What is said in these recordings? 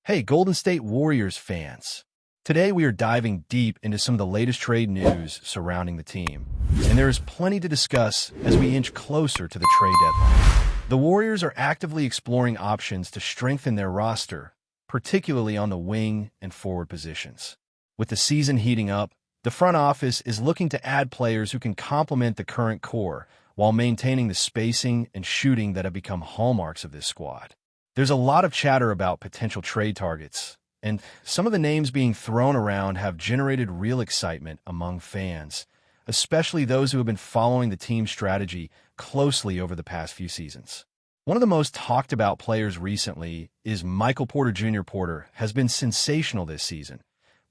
Hey, Golden State Warriors fans. Today we are diving deep into some of the latest trade news surrounding the team, and there is plenty to discuss as we inch closer to the trade deadline. The Warriors are actively exploring options to strengthen their roster, particularly on the wing and forward positions. With the season heating up, the front office is looking to add players who can complement the current core while maintaining the spacing and shooting that have become hallmarks of this squad. There's a lot of chatter about potential trade targets, and some of the names being thrown around have generated real excitement among fans, especially those who have been following the team's strategy closely over the past few seasons. One of the most talked about players recently is Michael Porter Jr. Porter has been sensational this season,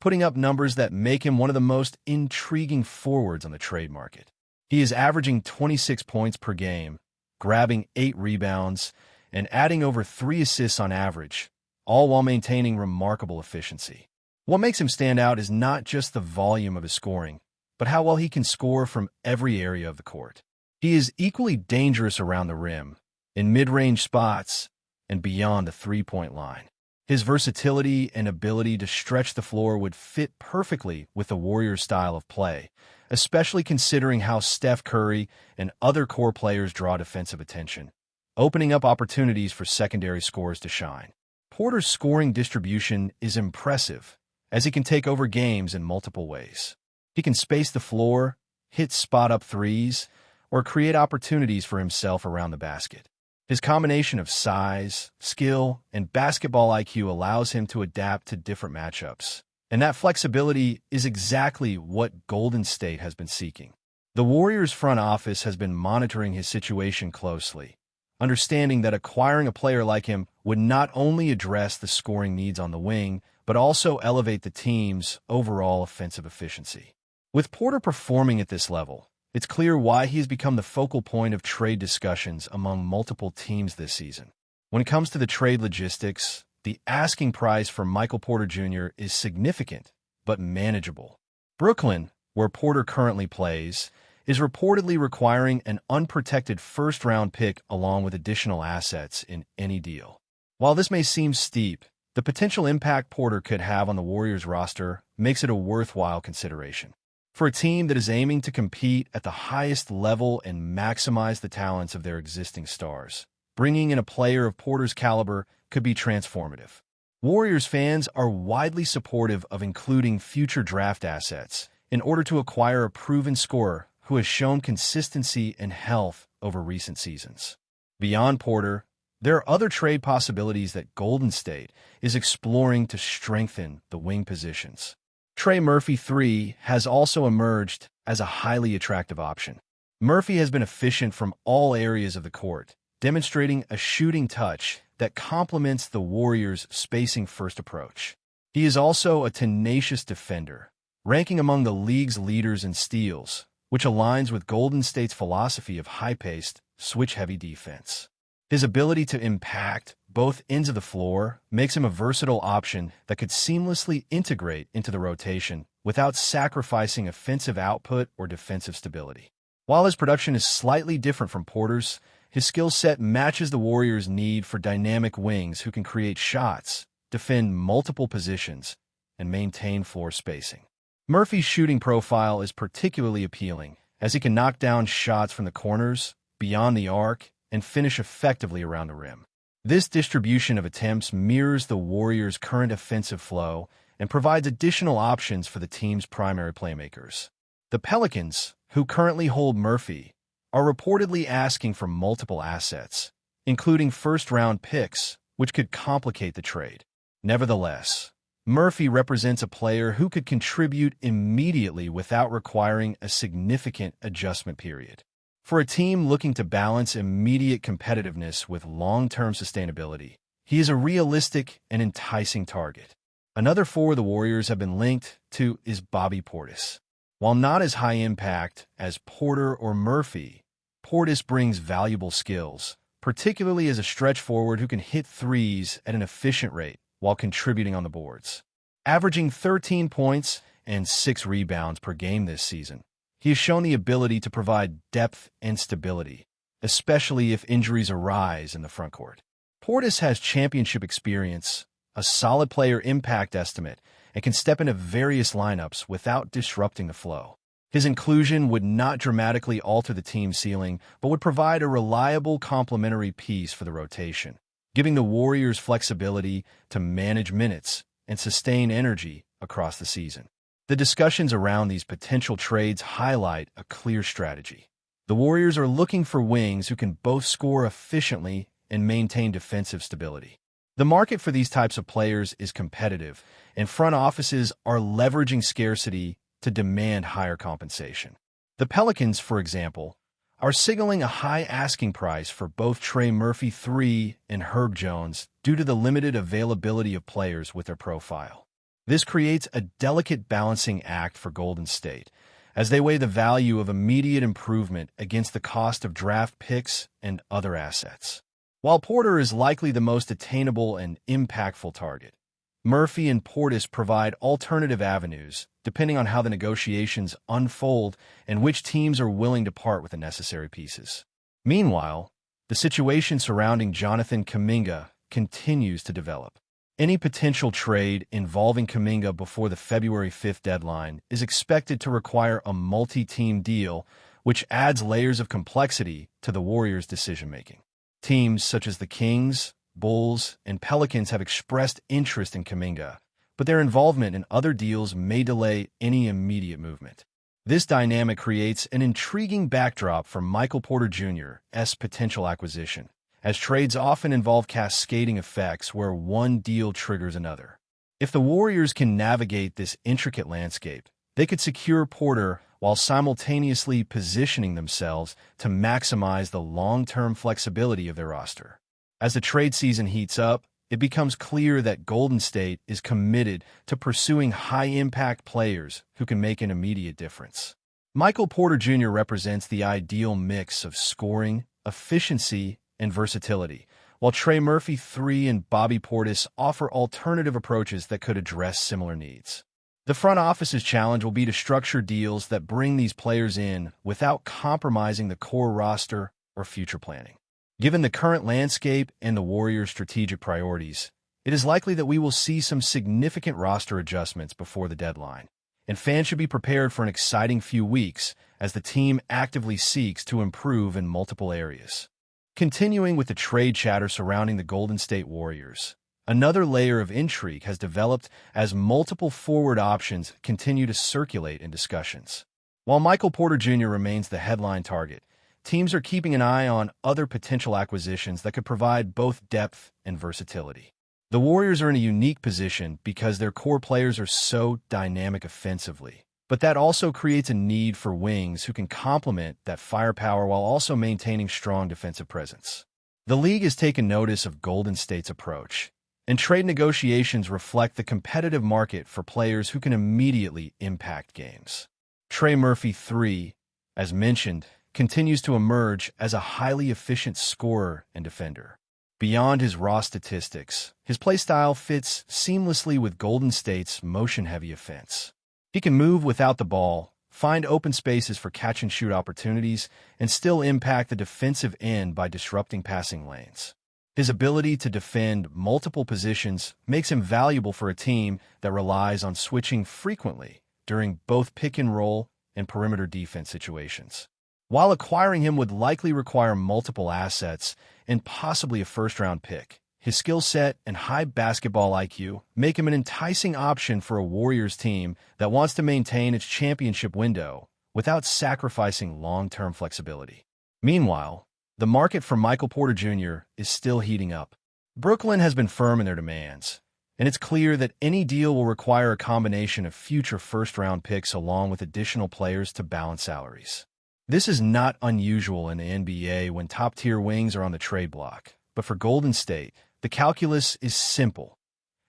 putting up numbers that make him one of the most intriguing forwards on the trade market. He is averaging 26 points per game, grabbing 8 rebounds, and adding over 3 assists on average, all while maintaining remarkable efficiency. What makes him stand out is not just the volume of his scoring, but how well he can score from every area of the court. He is equally dangerous around the rim, in mid-range spots, and beyond the three-point line. His versatility and ability to stretch the floor would fit perfectly with the Warriors' style of play, especially considering how Steph Curry and other core players draw defensive attention, opening up opportunities for secondary scorers to shine. Porter's scoring distribution is impressive, as he can take over games in multiple ways. He can space the floor, hit spot-up threes, or create opportunities for himself around the basket. His combination of size, skill, and basketball IQ allows him to adapt to different matchups, and that flexibility is exactly what Golden State has been seeking. The Warriors' front office has been monitoring his situation closely, understanding that acquiring a player like him would not only address the scoring needs on the wing, but also elevate the team's overall offensive efficiency. With Porter performing at this level, it's clear why he has become the focal point of trade discussions among multiple teams this season. When it comes to the trade logistics, the asking price for Michael Porter Jr. is significant, but manageable. Brooklyn, where Porter currently plays, is reportedly requiring an unprotected first-round pick along with additional assets in any deal. While this may seem steep, the potential impact Porter could have on the Warriors roster makes it a worthwhile consideration. For a team that is aiming to compete at the highest level and maximize the talents of their existing stars, bringing in a player of Porter's caliber could be transformative. Warriors fans are widely supportive of including future draft assets in order to acquire a proven scorer who has shown consistency and health over recent seasons. Beyond Porter, there are other trade possibilities that Golden State is exploring to strengthen the wing positions. Trey Murphy III has also emerged as a highly attractive option. Murphy has been efficient from all areas of the court, demonstrating a shooting touch that complements the Warriors' spacing-first approach. He is also a tenacious defender, ranking among the league's leaders in steals, which aligns with Golden State's philosophy of high-paced, switch-heavy defense. His ability to impact both ends of the floor makes him a versatile option that could seamlessly integrate into the rotation without sacrificing offensive output or defensive stability. While his production is slightly different from Porter's, his skill set matches the Warriors' need for dynamic wings who can create shots, defend multiple positions, and maintain floor spacing. Murphy's shooting profile is particularly appealing, as he can knock down shots from the corners, beyond the arc, and finish effectively around the rim. This distribution of attempts mirrors the Warriors' current offensive flow and provides additional options for the team's primary playmakers. The Pelicans, who currently hold Murphy, are reportedly asking for multiple assets, including first-round picks, which could complicate the trade. Nevertheless, Murphy represents a player who could contribute immediately without requiring a significant adjustment period. For a team looking to balance immediate competitiveness with long-term sustainability, he is a realistic and enticing target. Another forward the Warriors have been linked to is Bobby Portis. While not as high impact as Porter or Murphy, Portis brings valuable skills, particularly as a stretch forward who can hit threes at an efficient rate while contributing on the boards. Averaging 13 points and 6 rebounds per game this season, he has shown the ability to provide depth and stability, especially if injuries arise in the frontcourt. Portis has championship experience, a solid player impact estimate, and can step into various lineups without disrupting the flow. His inclusion would not dramatically alter the team's ceiling, but would provide a reliable complementary piece for the rotation, giving the Warriors flexibility to manage minutes and sustain energy across the season. The discussions around these potential trades highlight a clear strategy. The Warriors are looking for wings who can both score efficiently and maintain defensive stability. The market for these types of players is competitive, and front offices are leveraging scarcity to demand higher compensation. The Pelicans, for example, are signaling a high asking price for both Trey Murphy III and Herb Jones due to the limited availability of players with their profile. This creates a delicate balancing act for Golden State, as they weigh the value of immediate improvement against the cost of draft picks and other assets. While Porter is likely the most attainable and impactful target, Murphy and Portis provide alternative avenues depending on how the negotiations unfold and which teams are willing to part with the necessary pieces. Meanwhile, the situation surrounding Jonathan Kuminga continues to develop. Any potential trade involving Kuminga before the February 5th deadline is expected to require a multi-team deal, which adds layers of complexity to the Warriors' decision-making. Teams such as the Kings, Bulls, and Pelicans have expressed interest in Kuminga, but their involvement in other deals may delay any immediate movement. This dynamic creates an intriguing backdrop for Michael Porter Jr.'s potential acquisition, as trades often involve cascading effects where one deal triggers another. If the Warriors can navigate this intricate landscape, they could secure Porter while simultaneously positioning themselves to maximize the long-term flexibility of their roster. As the trade season heats up, it becomes clear that Golden State is committed to pursuing high-impact players who can make an immediate difference. Michael Porter Jr. represents the ideal mix of scoring, efficiency, and versatility, while Trey Murphy III and Bobby Portis offer alternative approaches that could address similar needs. The front office's challenge will be to structure deals that bring these players in without compromising the core roster or future planning. Given the current landscape and the Warriors' strategic priorities, it is likely that we will see some significant roster adjustments before the deadline, and fans should be prepared for an exciting few weeks as the team actively seeks to improve in multiple areas. Continuing with the trade chatter surrounding the Golden State Warriors, another layer of intrigue has developed as multiple forward options continue to circulate in discussions. While Michael Porter Jr. remains the headline target, teams are keeping an eye on other potential acquisitions that could provide both depth and versatility. The Warriors are in a unique position because their core players are so dynamic offensively, but that also creates a need for wings who can complement that firepower while also maintaining strong defensive presence. The league has taken notice of Golden State's approach, and trade negotiations reflect the competitive market for players who can immediately impact games. Trey Murphy III, as mentioned, continues to emerge as a highly efficient scorer and defender. Beyond his raw statistics, his playstyle fits seamlessly with Golden State's motion-heavy offense. He can move without the ball, find open spaces for catch-and-shoot opportunities, and still impact the defensive end by disrupting passing lanes. His ability to defend multiple positions makes him valuable for a team that relies on switching frequently during both pick-and-roll and perimeter defense situations. While acquiring him would likely require multiple assets and possibly a first-round pick, his skill set and high basketball IQ make him an enticing option for a Warriors team that wants to maintain its championship window without sacrificing long-term flexibility. Meanwhile, the market for Michael Porter Jr. is still heating up. Brooklyn has been firm in their demands, and it's clear that any deal will require a combination of future first-round picks along with additional players to balance salaries. This is not unusual in the NBA when top-tier wings are on the trade block, but for Golden State, the calculus is simple.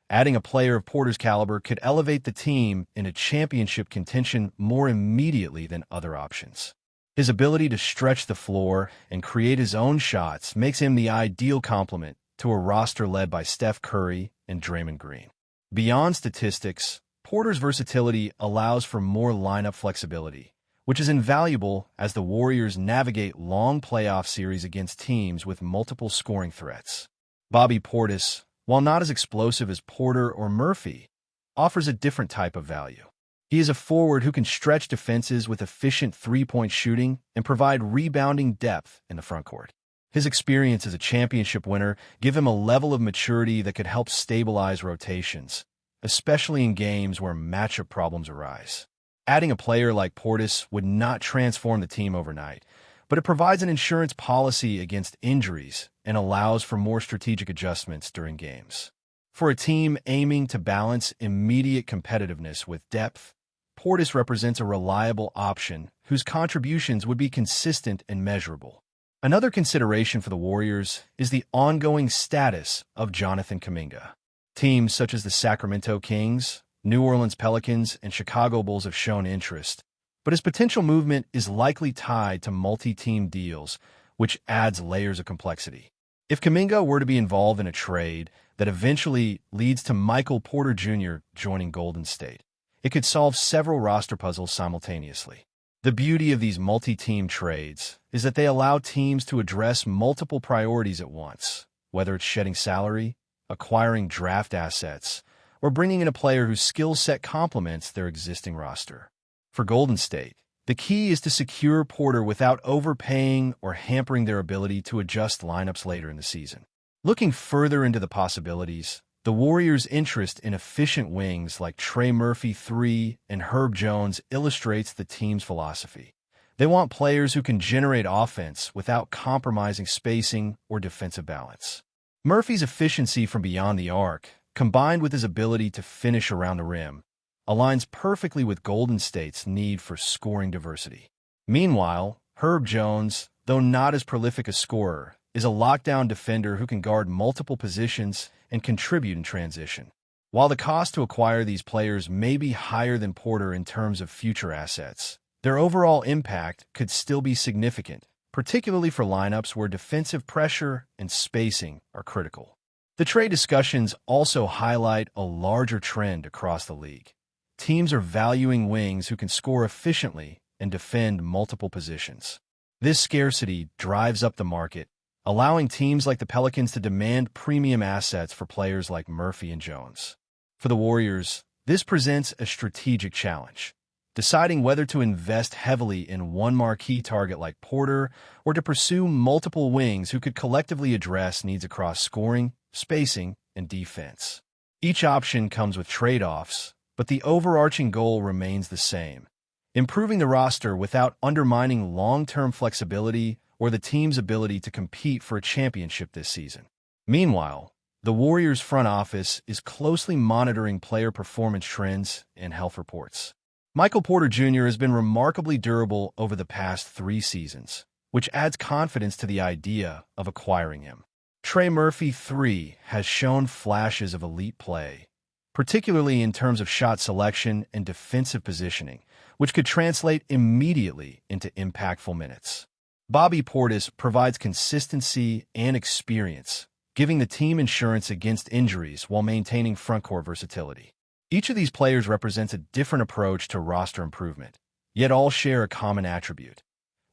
Adding a player of Porter's caliber could elevate the team into championship contention more immediately than other options. His ability to stretch the floor and create his own shots makes him the ideal complement to a roster led by Steph Curry and Draymond Green. Beyond statistics, Porter's versatility allows for more lineup flexibility, which is invaluable as the Warriors navigate long playoff series against teams with multiple scoring threats. Bobby Portis, while not as explosive as Porter or Murphy, offers a different type of value. He is a forward who can stretch defenses with efficient three-point shooting and provide rebounding depth in the frontcourt. His experience as a championship winner give him a level of maturity that could help stabilize rotations, especially in games where matchup problems arise. Adding a player like Portis would not transform the team overnight, but it provides an insurance policy against injuries and allows for more strategic adjustments during games. For a team aiming to balance immediate competitiveness with depth, Portis represents a reliable option whose contributions would be consistent and measurable. Another consideration for the Warriors is the ongoing status of Jonathan Kuminga. Teams such as the Sacramento Kings, New Orleans Pelicans, and Chicago Bulls have shown interest, but his potential movement is likely tied to multi-team deals, which adds layers of complexity. If Kuminga were to be involved in a trade that eventually leads to Michael Porter Jr. joining Golden State, it could solve several roster puzzles simultaneously. The beauty of these multi-team trades is that they allow teams to address multiple priorities at once, whether it's shedding salary, acquiring draft assets, or bringing in a player whose skill set complements their existing roster. For Golden State, the key is to secure Porter without overpaying or hampering their ability to adjust lineups later in the season. Looking further into the possibilities, the Warriors' interest in efficient wings like Trey Murphy III and Herb Jones illustrates the team's philosophy. They want players who can generate offense without compromising spacing or defensive balance. Murphy's efficiency from beyond the arc, combined with his ability to finish around the rim, aligns perfectly with Golden State's need for scoring diversity. Meanwhile, Herb Jones, though not as prolific a scorer, is a lockdown defender who can guard multiple positions and contribute in transition. While the cost to acquire these players may be higher than Porter in terms of future assets, their overall impact could still be significant, particularly for lineups where defensive pressure and spacing are critical. The trade discussions also highlight a larger trend across the league. Teams are valuing wings who can score efficiently and defend multiple positions. This scarcity drives up the market, allowing teams like the Pelicans to demand premium assets for players like Murphy and Jones. For the Warriors, this presents a strategic challenge, deciding whether to invest heavily in one marquee target like Porter or to pursue multiple wings who could collectively address needs across scoring, spacing, and defense. Each option comes with trade-offs, but the overarching goal remains the same: improving the roster without undermining long-term flexibility or the team's ability to compete for a championship this season. Meanwhile, the Warriors' front office is closely monitoring player performance trends and health reports. Michael Porter Jr. has been remarkably durable over the past 3 seasons, which adds confidence to the idea of acquiring him. Trey Murphy III has shown flashes of elite play, particularly in terms of shot selection and defensive positioning, which could translate immediately into impactful minutes. Bobby Portis provides consistency and experience, giving the team insurance against injuries while maintaining frontcourt versatility. Each of these players represents a different approach to roster improvement, yet all share a common attribute: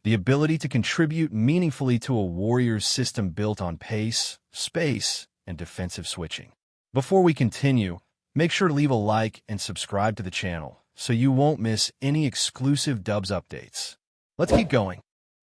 the ability to contribute meaningfully to a Warriors system built on pace, space, and defensive switching. Before we continue, make sure to leave a like and subscribe to the channel so you won't miss any exclusive Dubs updates. Let's keep going.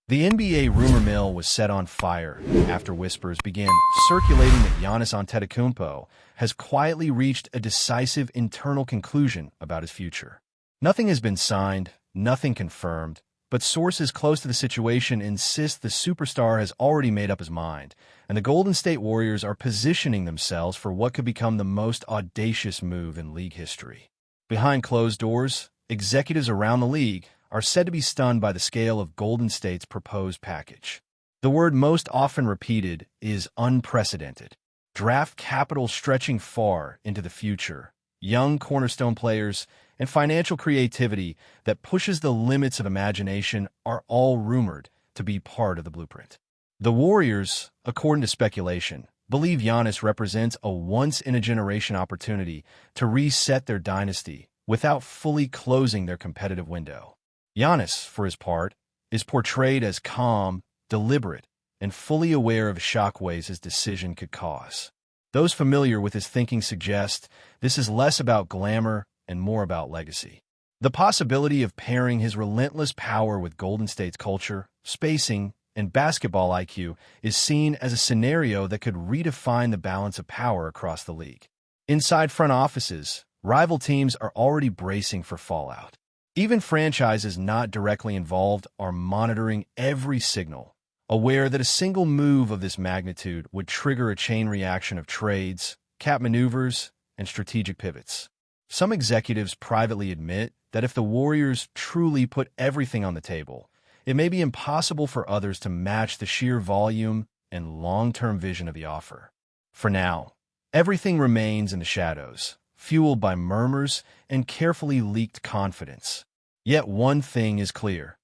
The NBA rumor mill was set on fire after whispers began circulating that Giannis Antetokounmpo has quietly reached a decisive internal conclusion about his future. Nothing has been signed, nothing confirmed, but sources close to the situation insist the superstar has already made up his mind, and the Golden State Warriors are positioning themselves for what could become the most audacious move in league history. Behind closed doors, executives around the league are said to be stunned by the scale of Golden State's proposed package. The word most often repeated is unprecedented. Draft capital stretching far into the future, young cornerstone players, and financial creativity that pushes the limits of imagination are all rumored to be part of the blueprint. The Warriors, according to speculation, believe Giannis represents a once-in-a-generation opportunity to reset their dynasty without fully closing their competitive window. Giannis, for his part, is portrayed as calm, deliberate, and fully aware of shockwaves his decision could cause. Those familiar with his thinking suggest this is less about glamour and more about legacy. The possibility of pairing his relentless power with Golden State's culture, spacing, and basketball IQ is seen as a scenario that could redefine the balance of power across the league. Inside front offices, rival teams are already bracing for fallout. Even franchises not directly involved are monitoring every signal, aware that a single move of this magnitude would trigger a chain reaction of trades, cap maneuvers, and strategic pivots. Some executives privately admit that if the Warriors truly put everything on the table, it may be impossible for others to match the sheer volume and long-term vision of the offer. For now, everything remains in the shadows, fueled by murmurs and carefully leaked confidence. Yet one thing is clear.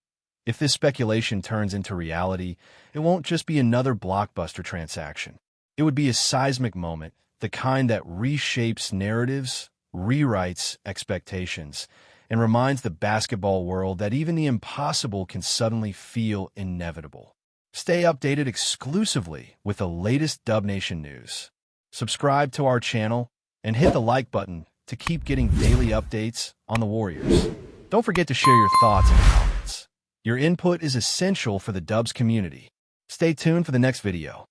If this speculation turns into reality, it won't just be another blockbuster transaction. It would be a seismic moment, the kind that reshapes narratives, rewrites expectations, and reminds the basketball world that even the impossible can suddenly feel inevitable. Stay updated exclusively with the latest Dub Nation news. Subscribe to our channel and hit the like button to keep getting daily updates on the Warriors. Don't forget to share your thoughts in the comments. Your input is essential for the Dubs community. Stay tuned for the next video.